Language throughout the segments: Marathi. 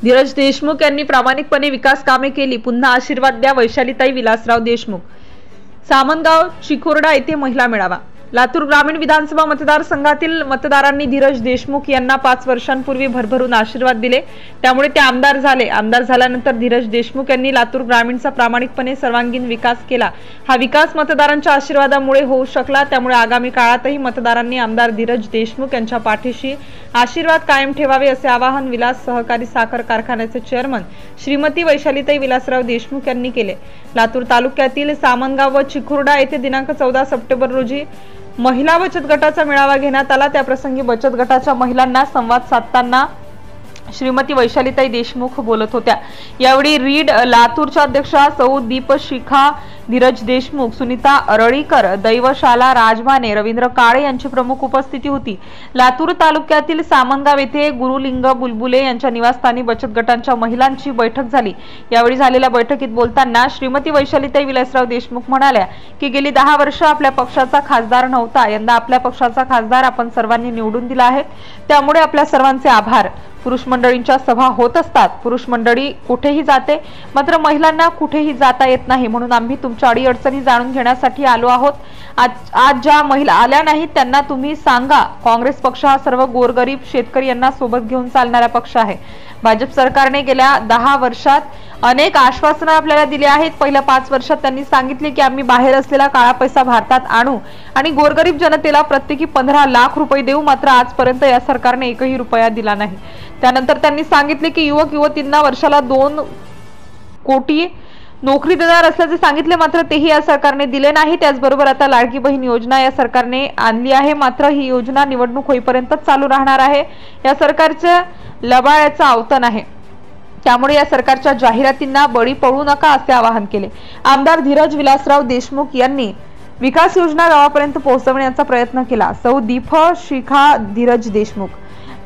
धीरज देशमुख यांनी प्रामाणिकपणे विकास कामे केली, पुन्हा आशीर्वाद द्या वैशालीताई विलासराव देशमुख। सामनगाव चिखोर्डा येथे महिला मेळावा। लातूर ग्रामीण विधानसभा मतदारसंघातील मतदारांनी धीरज देशमुख यांना 5 वर्षांपूर्वी भरभरून आशीर्वाद दिले, त्यामुळे ते आमदार झाले। आमदार झाल्यानंतर धीरज देशमुख यांनी लातूर ग्रामीणचा प्रामाणिकपणे सर्वांगीण विकास केला। हा विकास मतदारांच्या आशीर्वादामुळे होऊ शकला, त्यामुळे आगामी काळातही मतदारांनी आमदार धीरज देशमुख यांच्या पाठीशी आशीर्वाद कायम ठेवावे असे आवाहन विलास सहकारी साखर कारखान्याचे चेअरमन श्रीमती वैशालीताई विलासराव देशमुख यांनी केले। लातूर तालुक्यातील सामनगाव व चिखोर्डा येथे दिनांक 14 सप्टेंबर रोजी महिला बचत गटाचा मेळावा घेण्यात आला। त्याप्रसंगी बचत गटाच्या महिलांना संवाद साधताना श्रीमती वैशालीताई देशमुख बोलत होत्या। यावेळी रीड लातूरच्या अध्यक्षा सौ दीपशिखा धीरज देशमुख, सुनीता अरळीकर, दैवशाला राजमाने, रवींद्र काळे यांची प्रमुख उपस्थिती होती। लातूर तालुक्यातील सामनगाव येथे गुरुलिंग बुलबुले यांच्या निवासस्थानी बचत गटांच्या महिलांची बैठक झाली। यावेळी झालेल्या बैठकीत बोलताना श्रीमती वैशालीताई विलासराव देशमुख म्हणाल्या की गेली 10 वर्ष आपल्या पक्षाचा खासदार नव्हता, यंदा आपल्या पक्षाचा खासदार आपण सर्वांनी निवडून दिला आहे, त्यामुळे आपल्या सर्वांचे आभार। पुरुष मंडळींच्या सभा होत असतात, पुरुष मंडळी कुठेही जाते, मात्र महिलांना कुठेही जाता येत नाही, म्हणून आम्ही तुमच्या अडीअडचणी जाणून घेण्यासाठी आलो आहोत। आज ज्या महिला आल्या नाहीत त्यांना तुम्ही सांगा, काँग्रेस पक्ष हा सर्व गोरगरीब शेतकरी यांना सोबत घेऊन चालणारा पक्ष आहे। भाजप सरकारने गेल्या 10 वर्षात अनेक आश्वासनं आपल्याला दिली आहेत। पहिल्या 5 वर्षात त्यांनी सांगितले की आम्ही बाहेर असलेला काळा पैसा भारतात आणू आणि गोरगरीब जनतेला प्रत्येकी 15 लाख रुपये देऊ, मात्र आजपर्यंत या सरकारने एकही रुपया दिला नाही। त्यानंतर त्यांनी सांगितले की युवक युवतींना वर्षाला 2 कोटी नोकरी देणार असल्याचे सांगितले, मात्र तेही या सरकारने दिले नाही। त्याचबरोबर आता लाडकी बहीण योजना या सरकारने आणली आहे, मात्र ही योजना निवडणूक होईपर्यंतच चालू राहणार आहे। या सरकारच्या लबाड्याचं आवतन आहे, त्यामुळे या सरकारच्या जाहिरातींना बळी पडू नका असे आवाहन केले। आमदार धीरज विलासराव देशमुख यांनी विकास योजना गावापर्यंत पोहोचवण्याचा प्रयत्न केला। सौ दीपशिखा धीरज देशमुख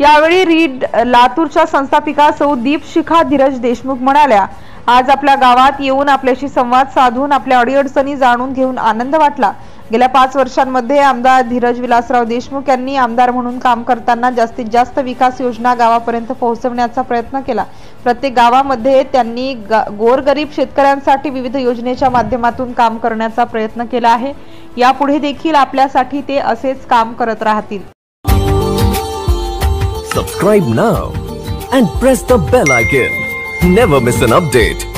यावेळी रीड लातूरच्या संस्थापिका सौ दीपशिखा धीरज देशमुख म्हणाल्या, आज आपल्या गावात येऊन आपल्याशी संवाद साधून आपल्या अडीअडचणी जाणून घेऊन आनंद वाटला। गेल्या 5 वर्षांमध्ये आमदार धीरज विलासराव देशमुख यांनी आमदार म्हणून काम करताना जास्तीत जास्त विकास योजना गावापर्यंत पोहोचवण्याचा प्रयत्न केला। प्रत्येक गावामध्ये त्यांनी गोरगरीब शेतकऱ्यांसाठी विविध योजनेच्या माध्यमातून काम करण्याचा प्रयत्न केला आहे। यापुढे देखील आपल्यासाठी ते असेच काम करत राहतील। Subscribe now and press the bell icon. Never miss an update.